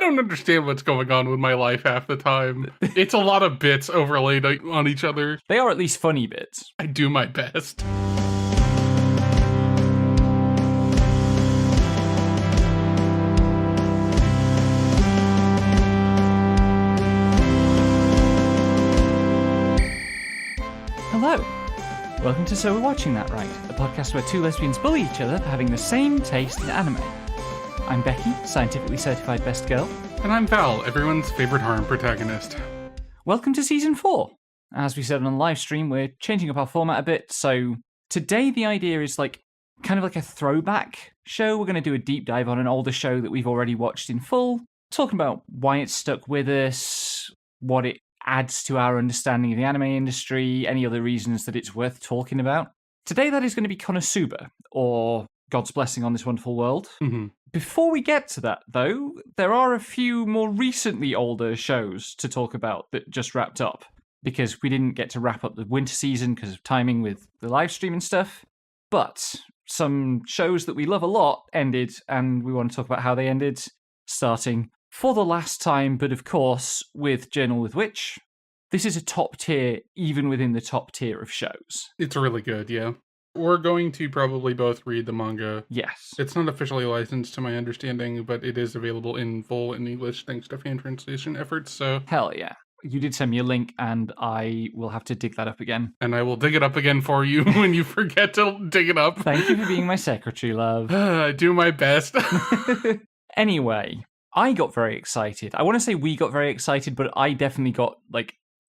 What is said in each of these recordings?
don't understand what's going on with my life half the time. It's a lot of bits overlaid on each other. They are at least funny bits. I do my best. Hello. Welcome to So We're Watching That Right, a podcast where two lesbians bully each other for having the same taste in anime. I'm Becky, scientifically certified best girl. And I'm Val, everyone's favorite harem protagonist. Welcome to Season 4. As we said on the live stream, we're changing up our format a bit, so today the idea is kind of like a throwback show. We're going to do a deep dive on an older show that we've already watched in full, talking about why it stuck with us, what it adds to our understanding of the anime industry, any other reasons that it's worth talking about. Today that is going to be Konosuba, or God's Blessing on This Wonderful World. Mm-hmm. Before we get to that, though, there are a few more recently older shows to talk about that just wrapped up, because we didn't get to wrap up the winter season because of timing with the live stream and stuff. But some shows that we love a lot ended, and we want to talk about how they ended, starting for the last time, but of course, with Journal with Witch. This is a top tier, even within the top tier of shows. It's really good, yeah. We're going to probably both read the manga. Yes. It's not officially licensed to my understanding, but it is available in full in English thanks to fan translation efforts, so... Hell yeah. You did send me a link, and I will have to dig that up again. And I will dig it up again for you when you forget to dig it up. Thank you for being my secretary, love. I do my best. Anyway, I got very excited. I want to say we got very excited, but I definitely got,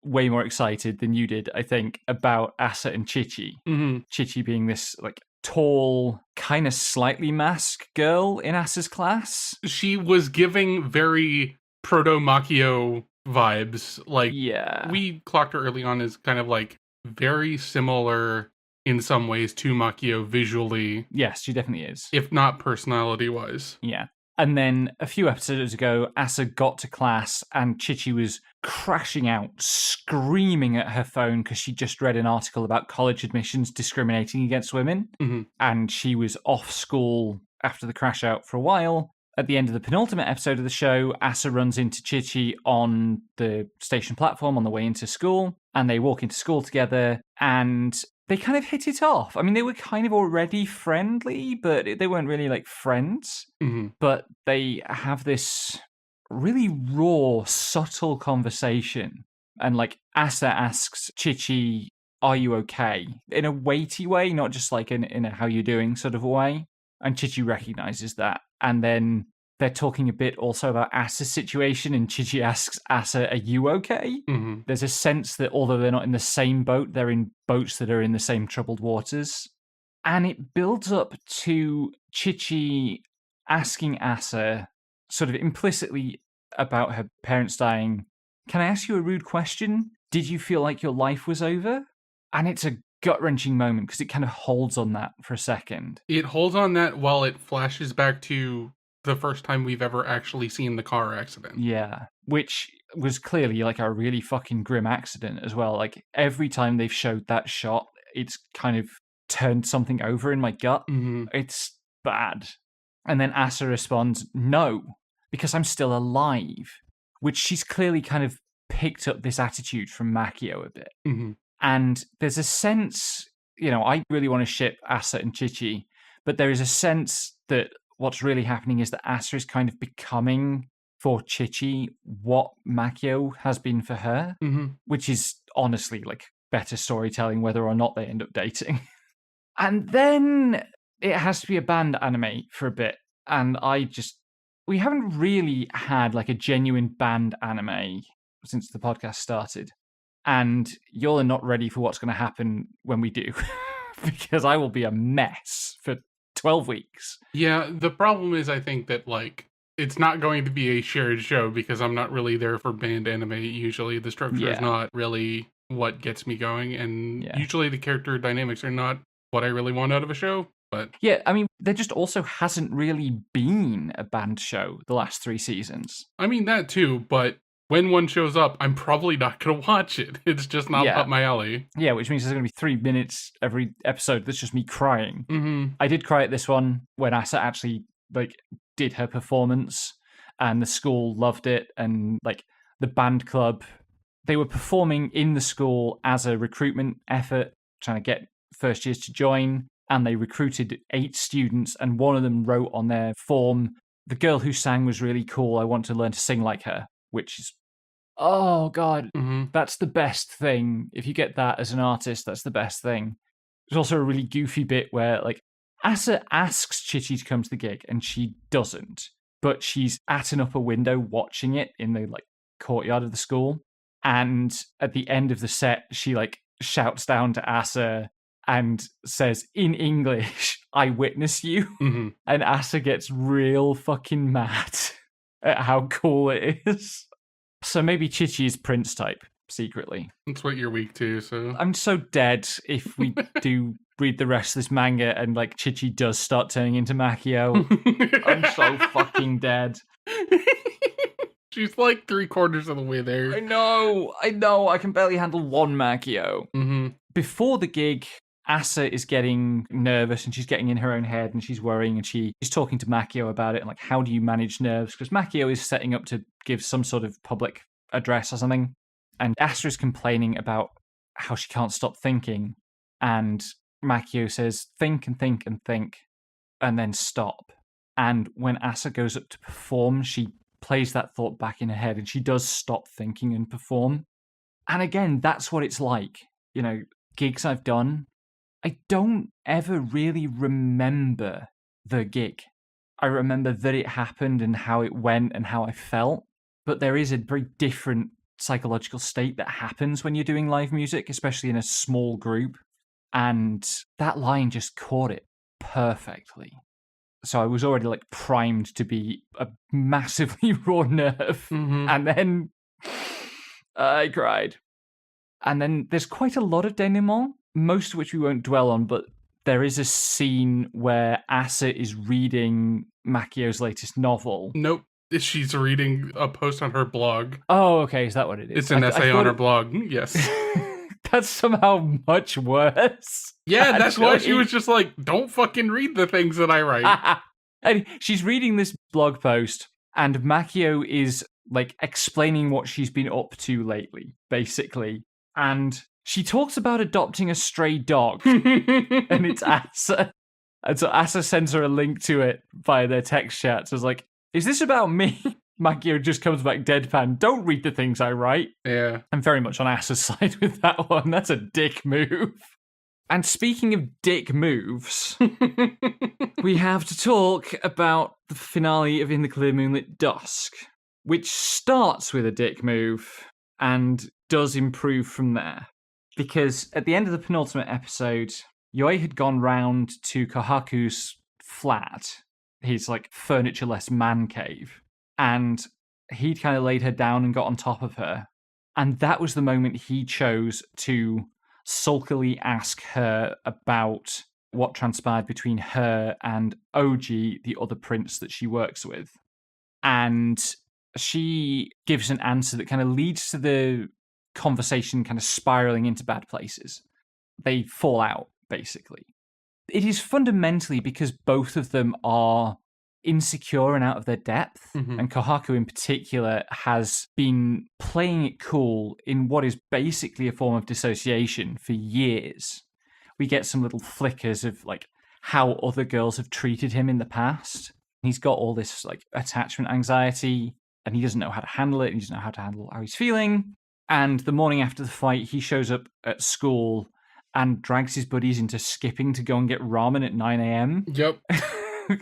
way more excited than you did, I think, about Asa and Chichi. Mm-hmm. Chichi being this, tall, kind of slightly masked girl in Asa's class. She was giving very proto-Makio vibes. Yeah. We clocked her early on as kind of, very similar in some ways to Makio visually. Yes, she definitely is. If not personality-wise. Yeah. And then a few episodes ago, Asa got to class and Chichi was crashing out, screaming at her phone because she just read an article about college admissions discriminating against women. Mm-hmm. And she was off school after the crash out for a while. At the end of the penultimate episode of the show, Asa runs into Chichi on the station platform on the way into school, and they walk into school together, and they kind of hit it off. I mean, they were kind of already friendly, but they weren't really friends. Mm-hmm. But they have this really raw, subtle conversation. And Asa asks Chichi, "Are you okay?" in a weighty way, not just in a "how you doing" sort of way. And Chichi recognizes that. And then they're talking a bit also about Asa's situation, and Chichi asks Asa, "Are you okay?" Mm-hmm. There's a sense that although they're not in the same boat, they're in boats that are in the same troubled waters. And it builds up to Chichi asking Asa, sort of implicitly about her parents dying, "Can I ask you a rude question? Did you feel like your life was over?" And it's a gut-wrenching moment because it kind of holds on that for a second. It holds on that while it flashes back to the first time we've ever actually seen the car accident. Yeah, which was clearly a really fucking grim accident as well. Every time they've showed that shot, it's kind of turned something over in my gut. Mm-hmm. It's bad. And then Asa responds, "No, because I'm still alive," which she's clearly kind of picked up this attitude from Makio a bit. Mm-hmm. And there's a sense, I really want to ship Asa and Chichi, but there is a sense that what's really happening is that Asa is kind of becoming for Chichi what Makio has been for her, Mm-hmm. which is honestly better storytelling whether or not they end up dating. And then it has to be a band anime for a bit. And we haven't really had a genuine band anime since the podcast started. And you're not ready for what's going to happen when we do, because I will be a mess for 12 weeks. Yeah, the problem is I think that, it's not going to be a shared show because I'm not really there for band anime usually. The structure is not really what gets me going, and usually the character dynamics are not what I really want out of a show. But yeah, I mean, there just also hasn't really been a band show the last 3 seasons. I mean, that too, but when one shows up, I'm probably not going to watch it. It's just not up my alley. Yeah, which means there's going to be 3 minutes every episode that's just me crying. Mm-hmm. I did cry at this one when Asa actually, did her performance. and the school loved it. And like the band club, they were performing in the school as a recruitment effort, trying to get first years to join. And they recruited 8 students, and one of them wrote on their form, "The girl who sang was really cool. I want to learn to sing like her," which is, oh God, that's the best thing. If you get that as an artist, that's the best thing. There's also a really goofy bit where like Asa asks Chichi to come to the gig and she doesn't, but she's at an upper window watching it in the like courtyard of the school. And at the end of the set, she like shouts down to Asa and says in English, "I witness you." And Asa gets real fucking mad at how cool it is. So maybe Chichi is Prince type, secretly. That's what you're weak to, so... I'm so dead if we do read the rest of this manga and, like, Chichi does start turning into Makio. I'm so fucking dead. She's like 3/4 of the way there. I know. I can barely handle one Makio. Before the gig, Asa is getting nervous and she's getting in her own head and she's worrying and she's talking to Makio about it and like, how do you manage nerves? Because Makio is setting up to give some sort of public address or something. And Asa is complaining about how she can't stop thinking. And Makio says, think and think and think, and then stop. And when Asa goes up to perform, she plays that thought back in her head and she does stop thinking and perform. And again, that's what it's like. You know, gigs I've done, I don't ever really remember the gig. I remember that it happened and how it went and how I felt. But there is a very different psychological state that happens when you're doing live music, especially in a small group. And that line just caught it perfectly. So I was already like primed to be a massively raw nerve. And then I cried. And then there's quite a lot of denouement, most of which we won't dwell on, but there is a scene where Asa is reading Makio's latest novel. Nope. She's reading a post on her blog. Oh, okay. Is that what it is? It's an essay on her blog. Yes. That's somehow much worse. Yeah, that's why she was just like, don't fucking read the things that I write. And she's reading this blog post, and Makio is like explaining what she's been up to lately, basically. And she talks about adopting a stray dog, and it's Asa. And so Asa sends her a link to it via their text chat. So it's like, is this about me? Makio just comes back deadpan. Don't read the things I write. Yeah. I'm very much on Asa's side with that one. That's a dick move. And speaking of dick moves, we have to talk about the finale of In the Clear Moonlit Dusk, which starts with a dick move and does improve from there. Because at the end of the penultimate episode, Yoi had gone round to Kohaku's flat, his like furniture-less man cave, and he'd kind of laid her down and got on top of her. And that was the moment he chose to sulkily ask her about what transpired between her and Oji, the other prince that she works with. And she gives an answer that kind of leads to the conversation kind of spiraling into bad places. They fall out, basically. It is fundamentally because both of them are insecure and out of their depth. And Kohaku in particular has been playing it cool in what is basically a form of dissociation for years. We get some little flickers of like how other girls have treated him in the past. He's got all this like attachment anxiety and he doesn't know how to handle it. He doesn't know how to handle how he's feeling. And the morning after the fight, he shows up at school and drags his buddies into skipping to go and get ramen at 9 a.m. Yep.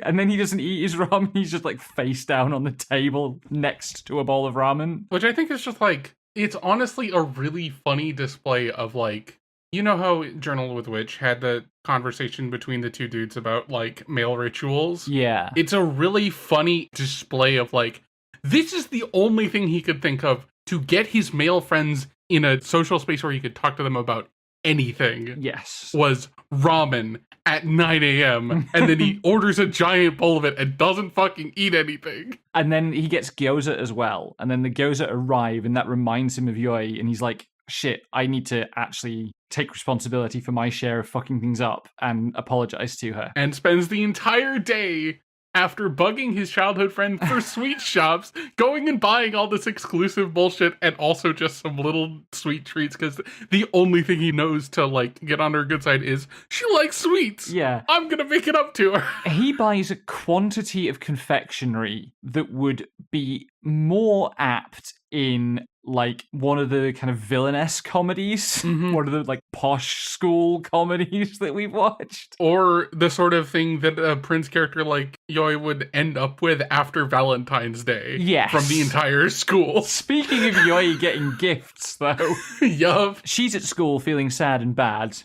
And then he doesn't eat his ramen. He's just like face down on the table next to a bowl of ramen. Which I think is just like, it's honestly a really funny display of like, you know how Journal with Witch had the conversation between the two dudes about like male rituals? Yeah. It's a really funny display of like, this is the only thing he could think of to get his male friends in a social space where he could talk to them about anything. Yes. Was ramen at 9 a.m. and then he orders a giant bowl of it and doesn't fucking eat anything. And then he gets gyoza as well. And then the gyoza arrive and that reminds him of Yoi. And he's like, shit, I need to actually take responsibility for my share of fucking things up and apologize to her. And spends the entire day after bugging his childhood friend for sweet shops, going and buying all this exclusive bullshit and also just some little sweet treats because the only thing he knows to like get on her good side is she likes sweets. Yeah. I'm gonna make it up to her. He buys a quantity of confectionery that would be more apt in like one of the kind of Villainess comedies, one of the like posh school comedies that we've watched. Or the sort of thing that a Prince character like Yoi would end up with after Valentine's Day. Yes. From the entire school. Speaking of Yoi getting gifts, though. Yup. She's at school feeling sad and bad,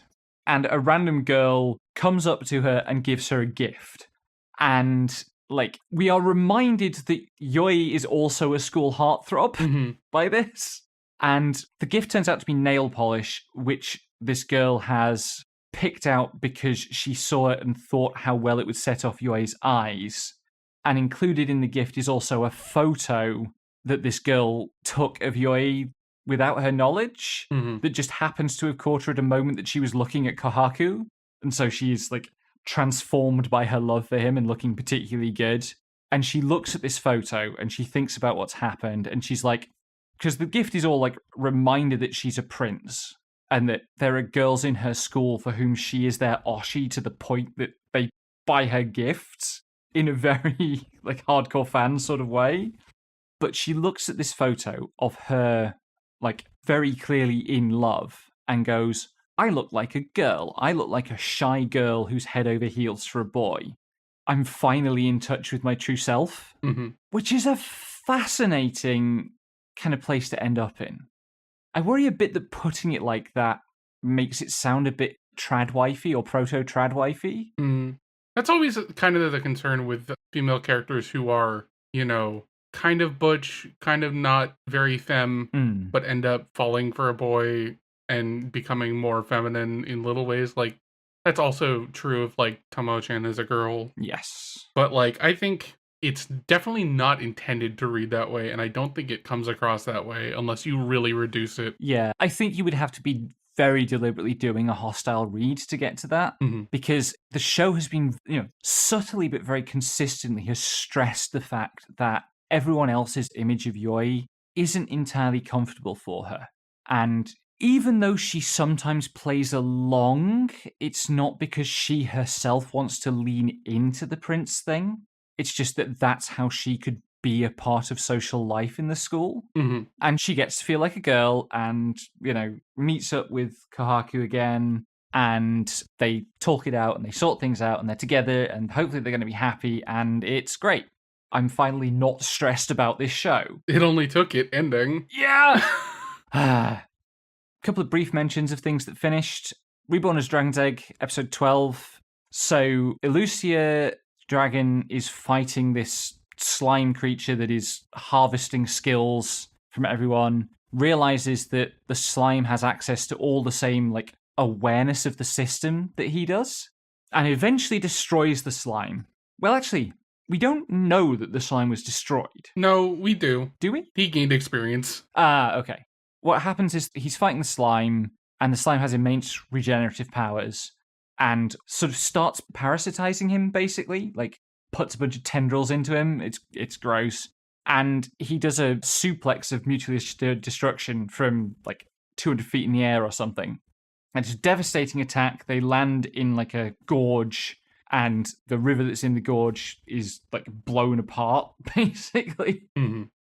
and a random girl comes up to her and gives her a gift. And like, we are reminded that Yoi is also a school heartthrob by this. And the gift turns out to be nail polish, which this girl has picked out because she saw it and thought how well it would set off Yoi's eyes. And included in the gift is also a photo that this girl took of Yoi without her knowledge, that just happens to have caught her at a moment that she was looking at Kohaku. And so she's like transformed by her love for him and looking particularly good. And she looks at this photo and she thinks about what's happened. And she's like, because the gift is all like reminder that she's a prince and that there are girls in her school for whom she is their oshi to the point that they buy her gifts in a very like hardcore fan sort of way. But she looks at this photo of her like very clearly in love and goes, I look like a girl. I look like a shy girl who's head over heels for a boy. I'm finally in touch with my true self, which is a fascinating kind of place to end up in. I worry a bit that putting it like that makes it sound a bit trad-wifey or proto-trad-wifey. That's always kind of the concern with female characters who are, you know, kind of butch, kind of not very femme, but end up falling for a boy and becoming more feminine in little ways. Like, that's also true of, like, Tomo-chan as a girl. Yes. But, like, I think it's definitely not intended to read that way, and I don't think it comes across that way unless you really reduce it. Yeah, I think you would have to be very deliberately doing a hostile read to get to that, because the show has been, you know, subtly but very consistently has stressed the fact that everyone else's image of Yoi isn't entirely comfortable for her. And even though she sometimes plays along, it's not because she herself wants to lean into the prince thing. It's just that that's how she could be a part of social life in the school. And she gets to feel like a girl and, you know, meets up with Kohaku again, and they talk it out and they sort things out and they're together and hopefully they're going to be happy, and it's great. I'm finally not stressed about this show. It only took it ending. Yeah! Couple of brief mentions of things that finished. Reborn as Dragon's Egg, episode 12. So, Elucia Dragon is fighting this slime creature that is harvesting skills from everyone, realizes that the slime has access to all the same, like, awareness of the system that he does, and eventually destroys the slime. Well, actually, we don't know that the slime was destroyed. No, we do. Do we? He gained experience. Okay. What happens is he's fighting the slime, and the slime has immense regenerative powers, and sort of starts parasitizing him, basically. Like, puts a bunch of tendrils into him. It's gross. And he does a suplex of mutually assured destruction from, like, 200 feet in the air or something. And it's a devastating attack. They land in, like, a gorge, and the river that's in the gorge is, like, blown apart, basically.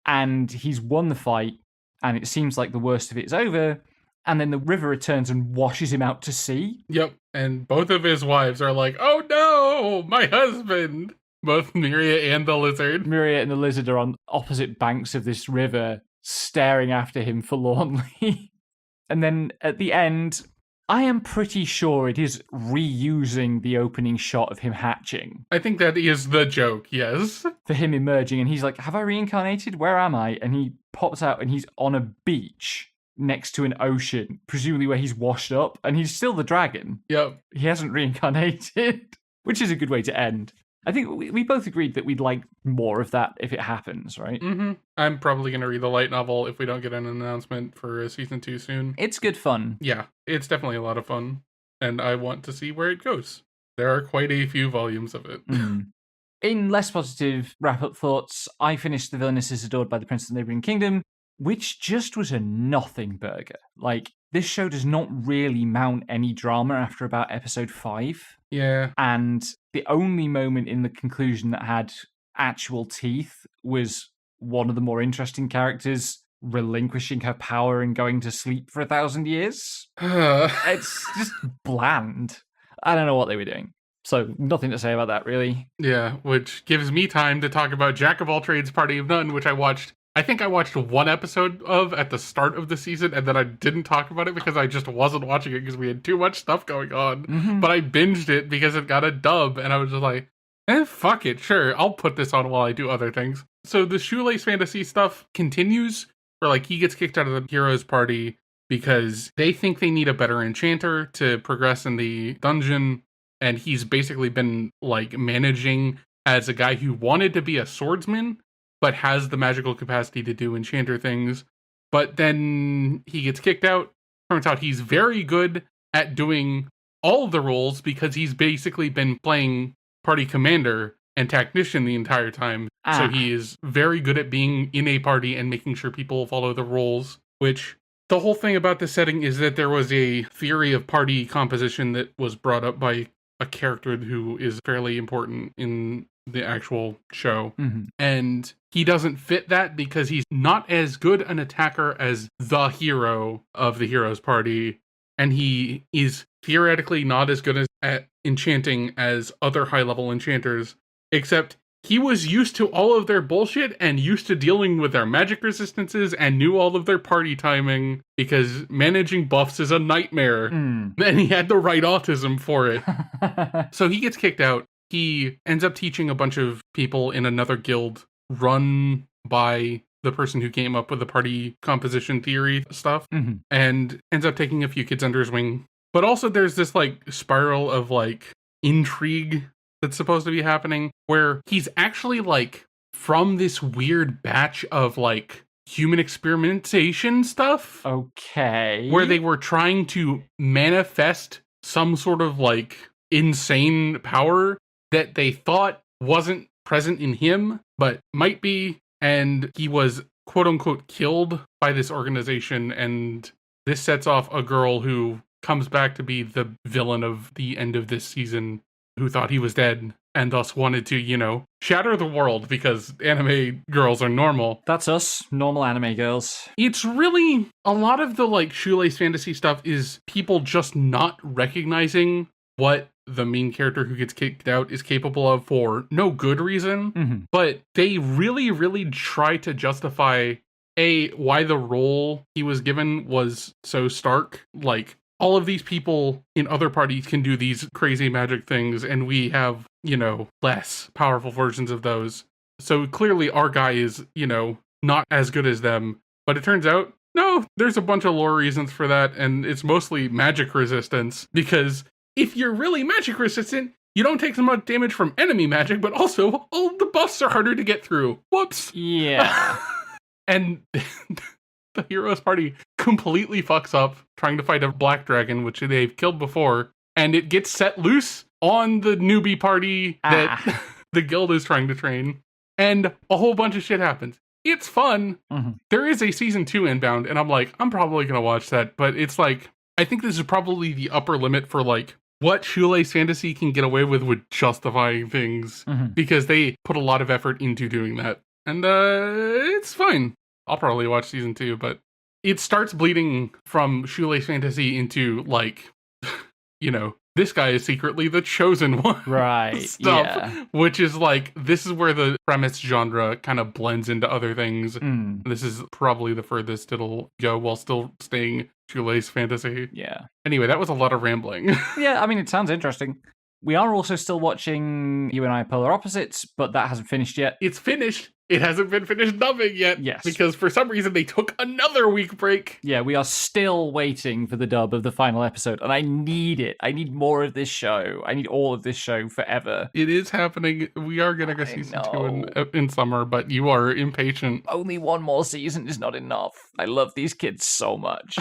And he's won the fight, and it seems like the worst of it is over, and then the river returns and washes him out to sea. Yep, and both of his wives are like, oh no, my husband! Both Miria and the lizard. Miria and the lizard are on opposite banks of this river, staring after him forlornly. And then at the end, I am pretty sure it is reusing the opening shot of him hatching. I think that is the joke, yes. For him emerging, and he's like, have I reincarnated? Where am I? And he pops out and he's on a beach next to an ocean, presumably where he's washed up, and he's still the dragon. Yep. He hasn't reincarnated, which is a good way to end. I think we both agreed that we'd like more of that if it happens, right? I'm probably going to read the light novel if we don't get an announcement for season 2 soon. It's good fun. Yeah, it's definitely a lot of fun, and I want to see where it goes. There are quite a few volumes of it. In less positive wrap-up thoughts, I finished The Villainess is Adored by the Prince of the Neighbouring Kingdom, which just was a nothing burger. Like, this show does not really mount any drama after about episode 5. Yeah. And the only moment in the conclusion that had actual teeth was one of the more interesting characters relinquishing her power and going to sleep for 1,000 years. It's just bland. I don't know what they were doing. So nothing to say about that, really. Yeah, which gives me time to talk about Jack of All Trades Party of None, which I watched. I think I watched one episode of at the start of the season, and then I didn't talk about it because I just wasn't watching it because we had too much stuff going on. Mm-hmm. But I binged it because it got a dub, and I was just like, fuck it, sure, I'll put this on while I do other things. So the shoelace fantasy stuff continues, where like he gets kicked out of the heroes party because they think they need a better enchanter to progress in the dungeon, and he's basically been like managing as a guy who wanted to be a swordsman but has the magical capacity to do enchanter things. But then he gets kicked out. Turns out he's very good at doing all of the roles because he's basically been playing party commander and tactician the entire time. So he is very good at being in a party and making sure people follow the rules, which the whole thing about this setting is that there was a theory of party composition that was brought up by a character who is fairly important in the actual show. Mm-hmm. And he doesn't fit that because he's not as good an attacker as the hero of the heroes party. And he is theoretically not as good at enchanting as other high-level enchanters, except he was used to all of their bullshit and used to dealing with their magic resistances and knew all of their party timing because managing buffs is a nightmare. And he had the right autism for it. So he gets kicked out. He ends up teaching a bunch of people in another guild run by the person who came up with the party composition theory stuff, and ends up taking a few kids under his wing. But also there's this like spiral of like intrigue that's supposed to be happening where he's actually like from this weird batch of like human experimentation stuff. Okay. Where they were trying to manifest some sort of like insane power that they thought wasn't present in him, but might be. And he was quote unquote killed by this organization. And this sets off a girl who comes back to be the villain of the end of this season, who thought he was dead and thus wanted to, you know, shatter the world because anime girls are normal. That's us, normal anime girls. It's really a lot of the like shoelace fantasy stuff is people just not recognizing what the main character who gets kicked out is capable of for no good reason. But they really, really try to justify why the role he was given was so stark. Like, all of these people in other parties can do these crazy magic things, and we have, you know, less powerful versions of those. So clearly our guy is, you know, not as good as them. But it turns out, no, there's a bunch of lore reasons for that, and it's mostly magic resistance. Because if you're really magic resistant, you don't take so much damage from enemy magic, but also all the buffs are harder to get through. Whoops. Yeah. And the heroes party completely fucks up trying to fight a black dragon, which they've killed before, and it gets set loose on the newbie party that the guild is trying to train, and a whole bunch of shit happens. It's fun. There is a season 2 inbound, and I'm like, I'm probably gonna watch that, but it's like, I think this is probably the upper limit for like what shoelace fantasy can get away with justifying things, because they put a lot of effort into doing that, and it's fine. I'll probably watch season 2, but it starts bleeding from shoelace fantasy into like, you know, this guy is secretly the chosen one. Right. Stuff, yeah. Which is like, this is where the premise genre kind of blends into other things. This is probably the furthest it'll go while still staying shoelace fantasy. Yeah. Anyway, that was a lot of rambling. Yeah, I mean, it sounds interesting. We are also still watching You and I Polar Opposites, but that hasn't finished yet. It's finished. It hasn't been finished dubbing yet. Yes. Because for some reason they took another week break. Yeah, we are still waiting for the dub of the final episode, and I need it. I need more of this show. I need all of this show forever. It is happening. We are going to go season 2 in summer, but you are impatient. Only one more season is not enough. I love these kids so much.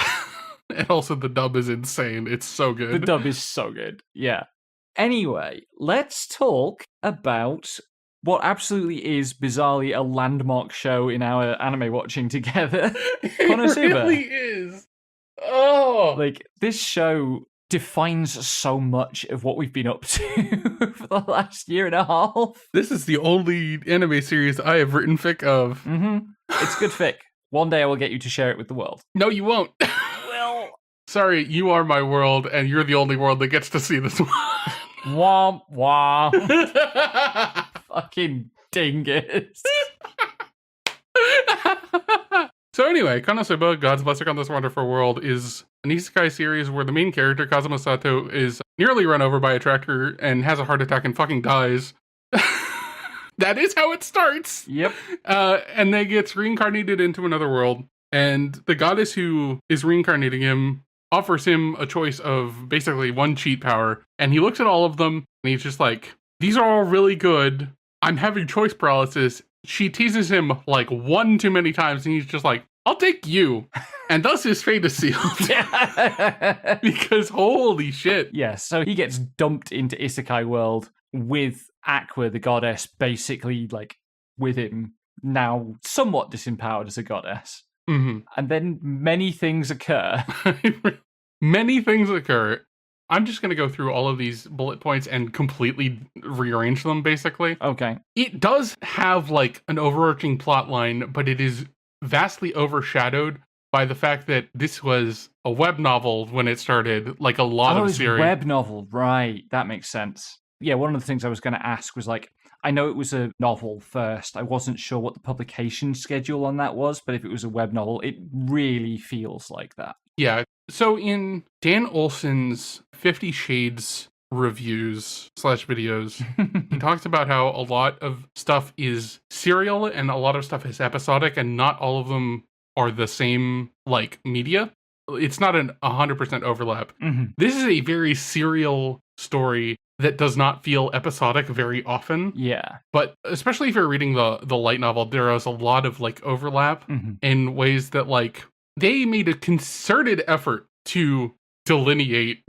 And also the dub is insane. It's so good. The dub is so good. Yeah. Anyway, let's talk about what absolutely is bizarrely a landmark show in our anime watching together. Konosuba. It really is. Oh, like this show defines so much of what we've been up to for the last year and a half. This is the only anime series I have written fic of. It's good fic. One day I will get you to share it with the world. No, you won't. Well, sorry, you are my world, and you're the only world that gets to see this one. Womp womp. Fucking dingus. So anyway, Konosuba, God's Blessing on This Wonderful World, is an isekai series where the main character, Kazuma Sato, is nearly run over by a tractor and has a heart attack and fucking dies. That is how it starts. Yep. And then gets reincarnated into another world. And the goddess who is reincarnating him offers him a choice of basically one cheat power. And he looks at all of them and he's just like, these are all really good. I'm having choice paralysis. She teases him like one too many times and he's just like, I'll take you. And thus his fate is sealed. Because holy shit. Yeah, so he gets dumped into Isekai world with Aqua, the goddess, basically like with him, now somewhat disempowered as a goddess. Mm-hmm. And then many things occur. Many things occur. I'm just going to go through all of these bullet points and completely rearrange them, basically. Okay. It does have, like, an overarching plot line, but it is vastly overshadowed by the fact that this was a web novel when it started, like a lot of series. Web novel, right. That makes sense. Yeah, one of the things I was going to ask was, like, I know it was a novel first. I wasn't sure what the publication schedule on that was, but if it was a web novel, it really feels like that. Yeah. So in Dan Olsen's 50 Shades reviews / videos, he talks about how a lot of stuff is serial and a lot of stuff is episodic and not all of them are the same, like, media. It's not an 100% overlap. Mm-hmm. This is a very serial story that does not feel episodic very often. Yeah. But especially if you're reading the light novel, there is a lot of, like, overlap in ways that, like, they made a concerted effort to delineate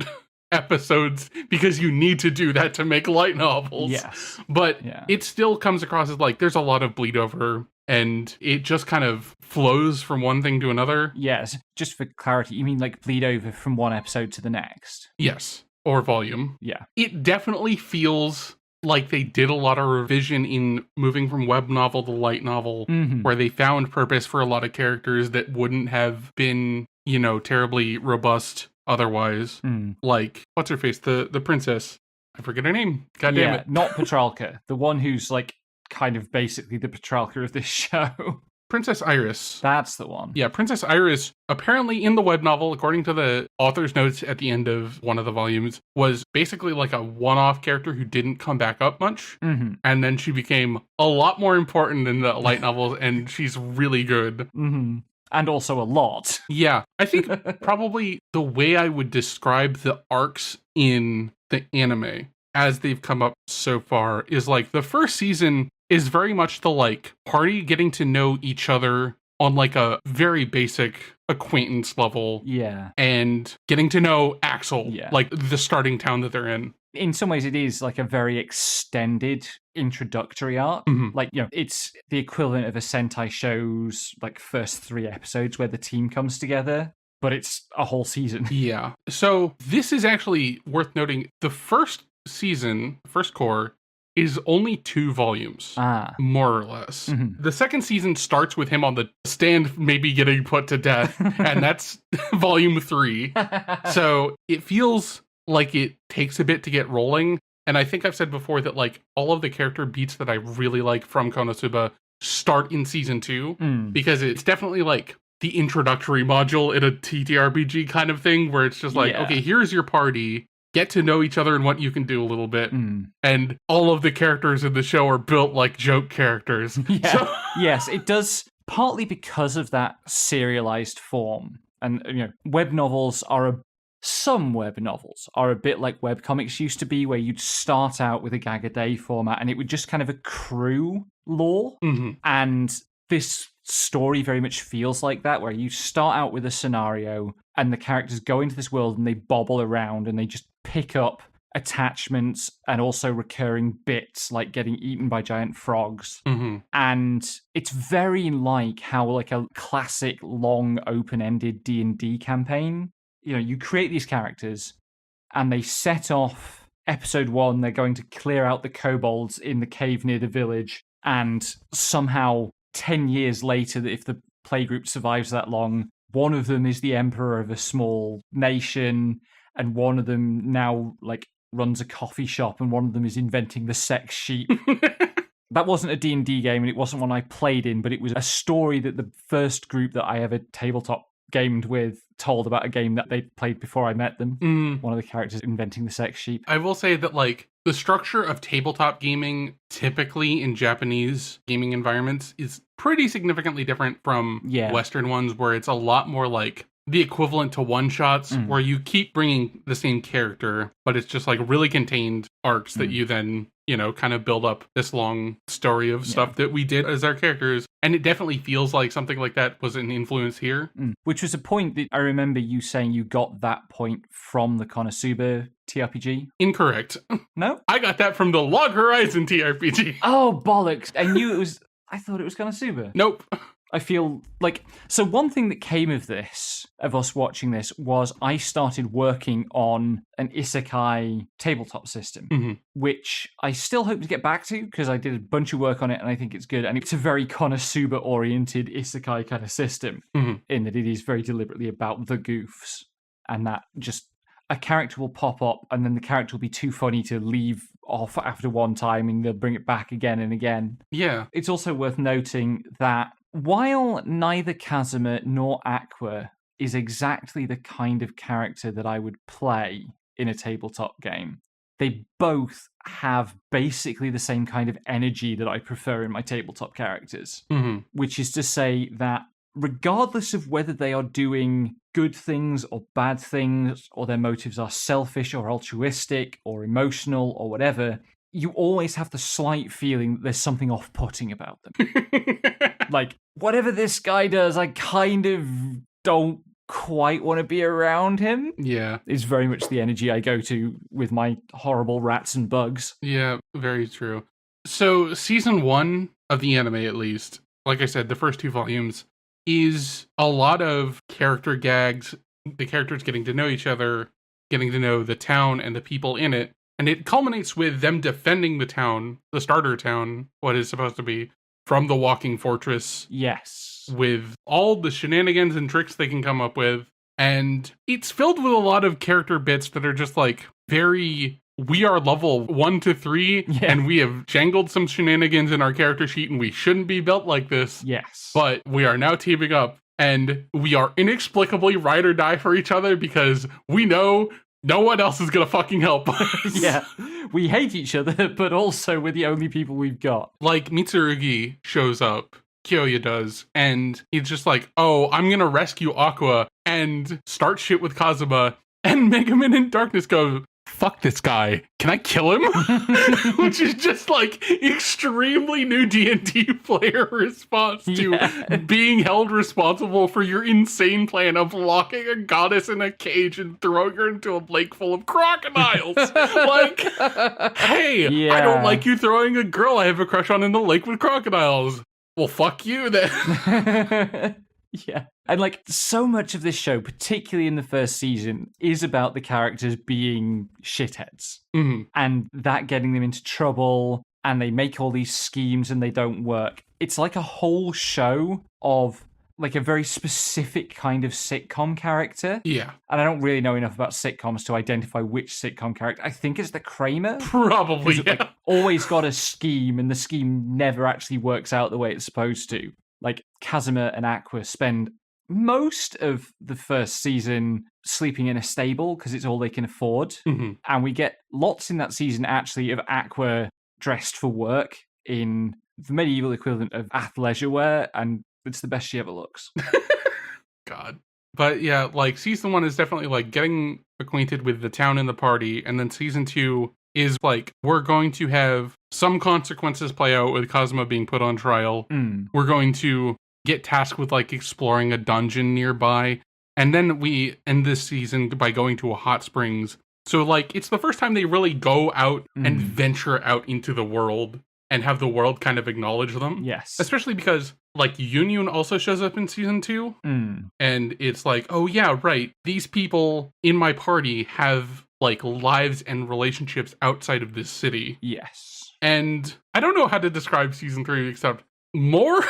episodes because you need to do that to make light novels. Yes. But it still comes across as, like, there's a lot of bleed over and it just kind of flows from one thing to another. Yes. Just for clarity, you mean like bleed over from one episode to the next? Yes. Or volume. Yeah. It definitely feels like they did a lot of revision in moving from web novel to light novel, where they found purpose for a lot of characters that wouldn't have been, you know, terribly robust otherwise. Like, what's her face? The princess. I forget her name. God damn it. Not Petralka. The one who's, like, kind of basically the Petralka of this show. Princess Iris. That's the one. Yeah, Princess Iris, apparently in the web novel, according to the author's notes at the end of one of the volumes, was basically like a one-off character who didn't come back up much. And then she became a lot more important in the light novels, and she's really good. And also a lot. Yeah, I think probably the way I would describe the arcs in the anime as they've come up so far is like the first season is very much the, like, party getting to know each other on, like, a very basic acquaintance level. Yeah. And getting to know Axel, Yeah. like, the starting town that they're in. In some ways, it is, like, a very extended introductory arc. Like, you know, it's the equivalent of a Sentai show's, like, first 3 episodes where the team comes together, but it's a whole season. Yeah. So this is actually worth noting. The first season, first core, is only 2 volumes, more or less. The second season starts with him on the stand, maybe getting put to death, and that's volume 3. So it feels like it takes a bit to get rolling. And I think I've said before that, like, all of the character beats that I really like from Konosuba start in season 2, because it's definitely like the introductory module in a TTRPG kind of thing, where it's just like, okay, here's your party. Get to know each other and what you can do a little bit. And all of the characters in the show are built like joke characters. Yes, it does, partly because of that serialized form. And, you know, some web novels are a bit like webcomics used to be, where you'd start out with a gag a day format and it would just kind of accrue lore. And this story very much feels like that, where you start out with a scenario and the characters go into this world and they bobble around and they just pick up attachments and also recurring bits like getting eaten by giant frogs. Mm-hmm. And it's very like how like a classic long open-ended D&D campaign. You create these characters and they set off episode 1. They're going to clear out the kobolds in the cave near the village, and somehow 10 years later, if the playgroup survives that long, one of them is the emperor of a small nation, and one of them now like runs a coffee shop, and one of them is inventing the sex sheep. That wasn't a D&D game, and it wasn't one I played in, but it was a story that the first group that I ever tabletop gamed with told about a game that they played before I met them. One of the characters inventing the sex sheep. I will say that like the structure of tabletop gaming typically in Japanese gaming environments is pretty significantly different from Western ones, where it's a lot more like the equivalent to one-shots, where you keep bringing the same character, but it's just like really contained arcs that you then, kind of build up this long story of stuff that we did as our characters. And it definitely feels like something like that was an influence here. Which was a point that I remember you saying you got that point from the Konosuba TRPG. Incorrect. No? I got that from the Log Horizon TRPG. Oh, bollocks. I thought it was Konosuba. Nope. I feel like... So one thing that came of us watching this, was I started working on an isekai tabletop system, which I still hope to get back to, because I did a bunch of work on it and I think it's good. And it's a very Konosuba-oriented isekai kind of system, in that it is very deliberately about the goofs. And that just... a character will pop up and then the character will be too funny to leave off after one time, and they'll bring it back again and again. Yeah. It's also worth noting that while neither Kazuma nor Aqua is exactly the kind of character that I would play in a tabletop game, they both have basically the same kind of energy that I prefer in my tabletop characters. Which is to say that regardless of whether they are doing good things or bad things, or their motives are selfish or altruistic or emotional or whatever, you always have the slight feeling that there's something off-putting about them. Like, whatever this guy does, I kind of don't quite want to be around him. Yeah. It's very much the energy I go to with my horrible rats and bugs. Yeah, very true. So, season 1 of the anime, at least, like I said, the first 2 volumes, is a lot of character gags, the characters getting to know each other, getting to know the town and the people in it, and it culminates with them defending the town, the starter town, what is supposed to be, from the Walking Fortress. Yes. With all the shenanigans and tricks they can come up with, and it's filled with a lot of character bits that are just like very... we are level 1 to 3, and we have jangled some shenanigans in our character sheet, and we shouldn't be built like this. Yes. But we are now teaming up, and we are inexplicably ride or die for each other because we know no one else is gonna fucking help us. Yeah. We hate each other, but also we're the only people we've got. Like, Mitsurugi shows up, Kyoya does, and he's just like, oh, I'm gonna rescue Aqua and start shit with Kazuma, and Megaman and Darkness go, fuck this guy, can I kill him? Which is just like extremely new D&D player response to being held responsible for your insane plan of locking a goddess in a cage and throwing her into a lake full of crocodiles. Like, hey, I don't like you throwing a girl I have a crush on in the lake with crocodiles. Well, fuck you then. Yeah. And like, so much of this show, particularly in the first season, is about the characters being shitheads. And that getting them into trouble, and they make all these schemes and they don't work. It's like a whole show of like a very specific kind of sitcom character. Yeah. And I don't really know enough about sitcoms to identify which sitcom character. I think it's the Kramer. Probably, yeah. Like, always got a scheme, and the scheme never actually works out the way it's supposed to. Like, Kazuma and Aqua spend most of the first season sleeping in a stable because it's all they can afford. And we get lots in that season, actually, of Aqua dressed for work in the medieval equivalent of athleisure wear, and it's the best she ever looks. God. But yeah, like, season 1 is definitely like getting acquainted with the town and the party, and then season 2 is like, we're going to have some consequences play out with Kazuma being put on trial. We're going to get tasked with like exploring a dungeon nearby. And then we end this season by going to a hot springs So, like, it's the first time they really go out and venture out into the world and have the world kind of acknowledge them. Yes. Especially because, like, Union also shows up in season 2. And it's like, oh, yeah, right. These people in my party have, like, lives and relationships outside of this city. Yes. And I don't know how to describe season 3 except more.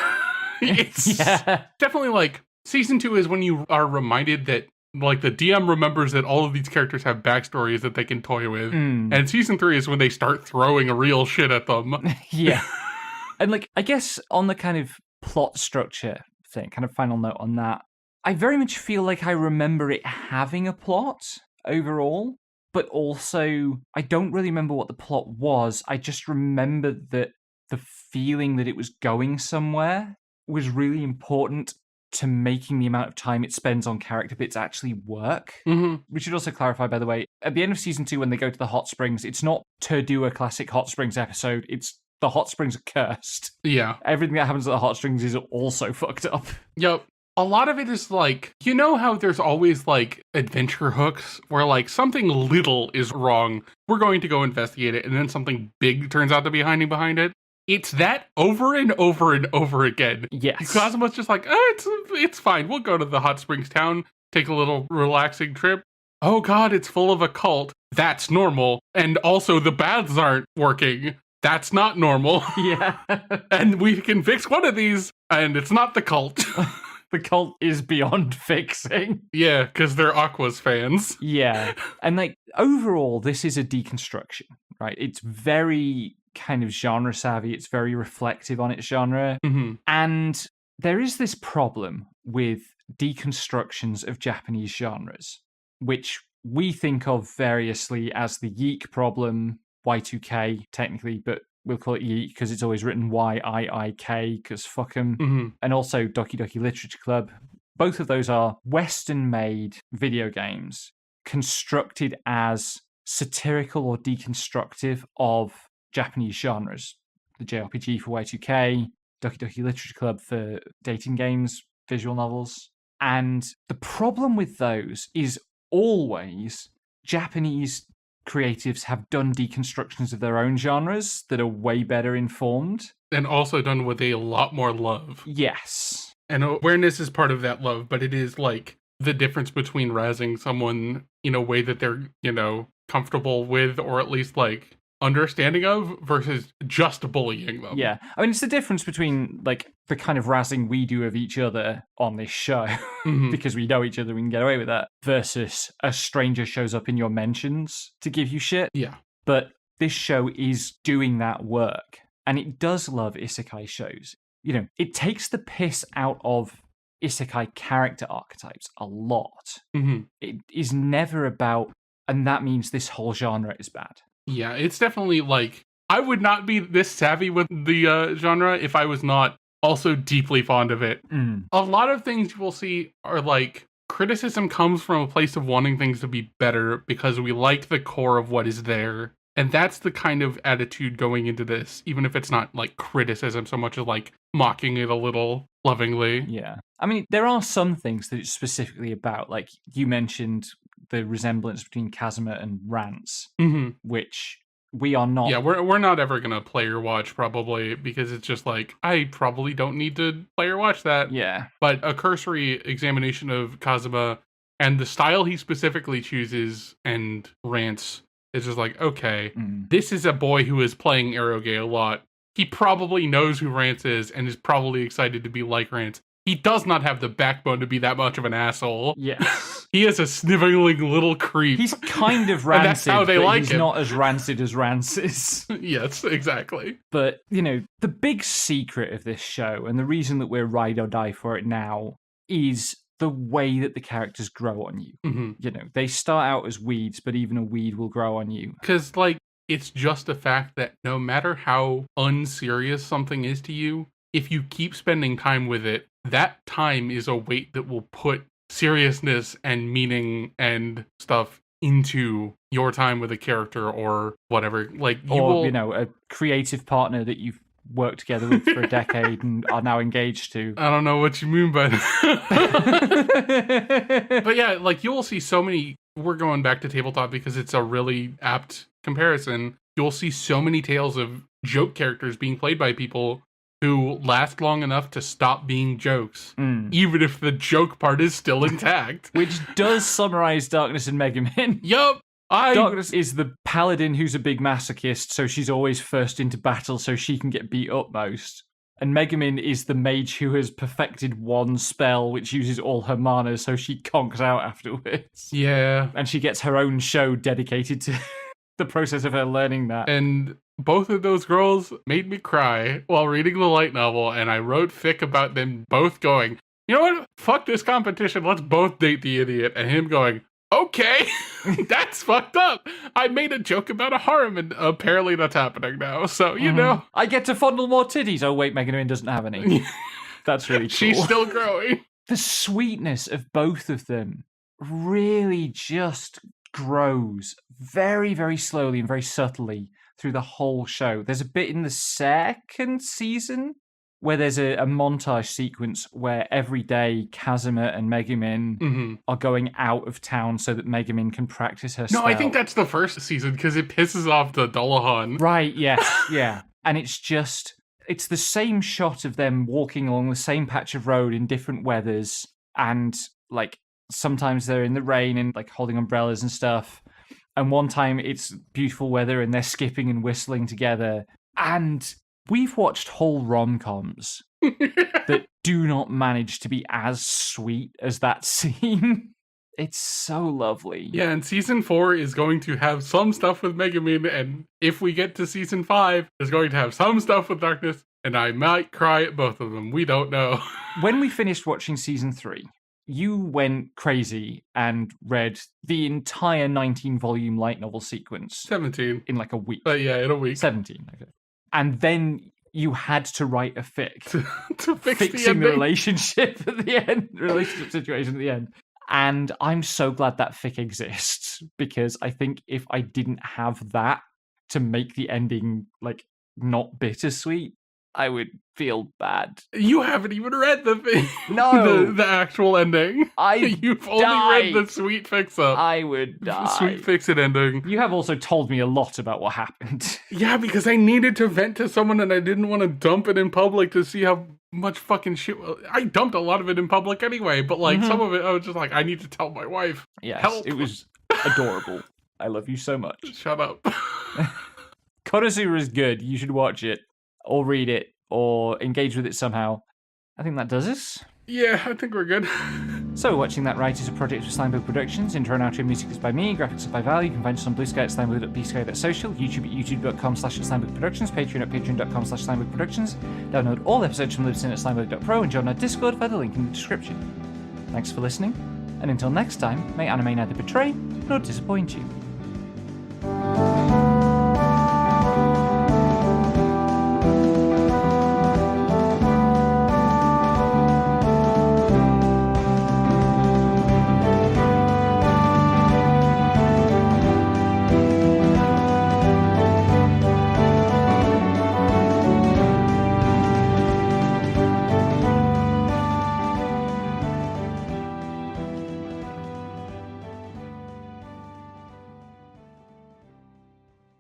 It's definitely like season 2 is when you are reminded that like the DM remembers that all of these characters have backstories that they can toy with. And season 3 is when they start throwing real shit at them. Yeah. And like, I guess on the kind of plot structure thing, kind of final note on that, I very much feel like I remember it having a plot overall. But also, I don't really remember what the plot was. I just remember that the feeling that it was going somewhere was really important to making the amount of time it spends on character bits actually work. We should also clarify, by the way, at the end of season 2, when they go to the hot springs, it's not to do a classic hot springs episode. It's the hot springs are cursed. Yeah. Everything that happens at the hot springs is also fucked up. Yep. A lot of it is like, you know how there's always like adventure hooks where like something little is wrong. We're going to go investigate it. And then something big turns out to be hiding behind it. It's that over and over and over again. Yes. Kazuma's just like, it's fine. We'll go to the hot springs town, take a little relaxing trip. Oh God, it's full of a cult. That's normal. And also the baths aren't working. That's not normal. Yeah. And we can fix one of these and it's not the cult. The cult is beyond fixing. Yeah, because they're Aqua's fans. Yeah. And like, overall, this is a deconstruction, right? It's very kind of genre savvy. It's very reflective on its genre. And there is this problem with deconstructions of Japanese genres, which we think of variously as the Yeek problem, Y2K technically, but we'll call it Yeek because it's always written Y-I-I-K because fuck them. And also Doki Doki Literature Club. Both of those are Western-made video games constructed as satirical or deconstructive of Japanese genres. The JRPG for Y2K, Doki Doki Literature Club for dating games, visual novels. And the problem with those is always Japanese creatives have done deconstructions of their own genres that are way better informed. And also done with a lot more love. Yes. And awareness is part of that love, but it is like the difference between razzing someone in a way that they're, comfortable with, or at least like understanding of, versus just bullying them. Yeah. I mean, it's the difference between like the kind of razzing we do of each other on this show, because we know each other, we can get away with that, versus a stranger shows up in your mentions to give you shit. Yeah. But this show is doing that work, and it does love isekai shows. It takes the piss out of isekai character archetypes a lot. It is never about, and that means this whole genre is bad. Yeah, it's definitely like, I would not be this savvy with the genre if I was not also deeply fond of it. A lot of things you will see are like, criticism comes from a place of wanting things to be better because we like the core of what is there. And that's the kind of attitude going into this, even if it's not like criticism so much as like mocking it a little lovingly. Yeah. I mean, there are some things that it's specifically about. Like you mentioned the resemblance between Kazuma and Rance, which we are not. Yeah, we're not ever going to player watch probably, because it's just like, I probably don't need to player watch that. Yeah. But a cursory examination of Kazuma and the style he specifically chooses and Rance, it's just like, okay, this is a boy who is playing Eroge a lot. He probably knows who Rance is and is probably excited to be like Rance. He does not have the backbone to be that much of an asshole. Yes. He is a sniveling little creep. He's kind of rancid, that's how they but like he's him. not as rancid as Rance is. Yes, exactly. But, the big secret of this show, and the reason that we're ride or die for it now, is the way that the characters grow on you. They start out as weeds, but even a weed will grow on you. Because, like, it's just a fact that no matter how unserious something is to you, if you keep spending time with it, that time is a weight that will put seriousness and meaning and stuff into your time with a character or whatever. Like, you will, a creative partner that you've worked together with for a decade and are now engaged to. I don't know what you mean by that. But yeah, like you will see so many, we're going back to tabletop because it's a really apt comparison. You'll see so many tales of joke characters being played by people who last long enough to stop being jokes, even if the joke part is still intact. Which does summarize Darkness and Megumin. Yup. Darkness is the paladin who's a big masochist, so she's always first into battle so she can get beat up most. And Megumin is the mage who has perfected one spell which uses all her mana so she conks out afterwards. Yeah. And she gets her own show dedicated to the process of her learning that. And both of those girls made me cry while reading the light novel, and I wrote fic about them both going, you know what? Fuck this competition, let's both date the idiot. And him going, okay, that's fucked up. I made a joke about a harem, and apparently that's happening now. So, you know. I get to fondle more titties. Oh, wait, Megumin doesn't have any. That's really cool. She's still growing. The sweetness of both of them really just grows very, very slowly and very subtly through the whole show. There's a bit in the second season where there's a montage sequence where every day Kazuma and Megumin are going out of town so that Megumin can practice her spell. No, I think that's the first season because it pisses off the Dullahan. Right, yes, yeah. And it's the same shot of them walking along the same patch of road in different weathers, and like sometimes they're in the rain and like holding umbrellas and stuff. And one time it's beautiful weather and they're skipping and whistling together. And we've watched whole rom-coms that do not manage to be as sweet as that scene. It's so lovely. Yeah, and season 4 is going to have some stuff with Megumin, and if we get to season 5, it's going to have some stuff with Darkness, and I might cry at both of them. We don't know. When we finished watching season 3, you went crazy and read the entire 19-volume light novel sequence. 17. In like a week. Yeah, in a week. 17, okay. And then you had to write a fic. to fix fixing the relationship at the end, relationship situation at the end. And I'm so glad that fic exists, because I think if I didn't have that to make the ending like not bittersweet, I would feel bad. You haven't even read the thing. No. the actual ending. You've only read the sweet fix-up. I would die. Sweet fix-it ending. You have also told me a lot about what happened. Yeah, because I needed to vent to someone and I didn't want to dump it in public to see how much fucking shit. I dumped a lot of it in public anyway, but like some of it, I was just like, I need to tell my wife. Yes, help. It was adorable. I love you so much. Shut up. Konosuba is good. You should watch it, or read it, or engage with it somehow. I think that does us. Yeah, I think we're good. So, Watching That Right is a project of Slimebug Productions. Intro and outro music is by me, graphics are by Val. You can find us on Blue Sky at slimebug.bsky.social, YouTube at youtube.com/Slimebug Productions, Patreon at patreon.com/Slimebug Productions. Download all episodes from Libsyn at slimebug.pro and join our Discord via the link in the description. Thanks for listening, and until next time, may anime neither betray nor disappoint you.